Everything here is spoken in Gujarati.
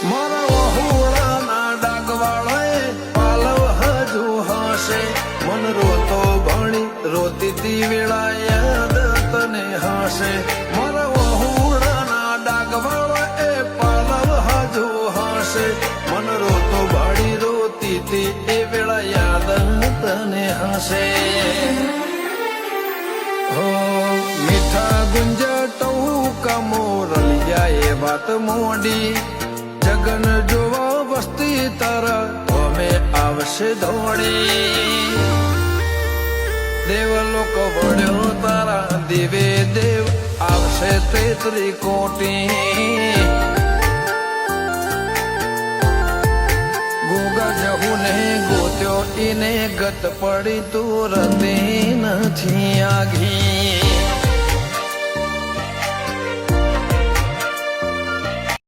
મારા વહુડાના ડાગવાળાએ પાલવ હજુ હશે મન રોતો ભણી રોતી તી વેળા યાદ તને હશે મારા વહુડાના ડાગવાળાએ પાલવ હજુ હશે મન રોતો ભણી રોતી તી એ વેળા યાદ તને હશે હો મીઠા ગુંજા ટહુકા મોરલિયા એ વાત મોડી જગન જોવા વસ્તી તારા અમે આવશે દોડી દેવલોક વળ્યો તારા દેવે દેવ આવશે તેત્રી કોટી ગોગા જહુ ને ગોત્યો ઈને ગત પડી તું રતી નથી આઘી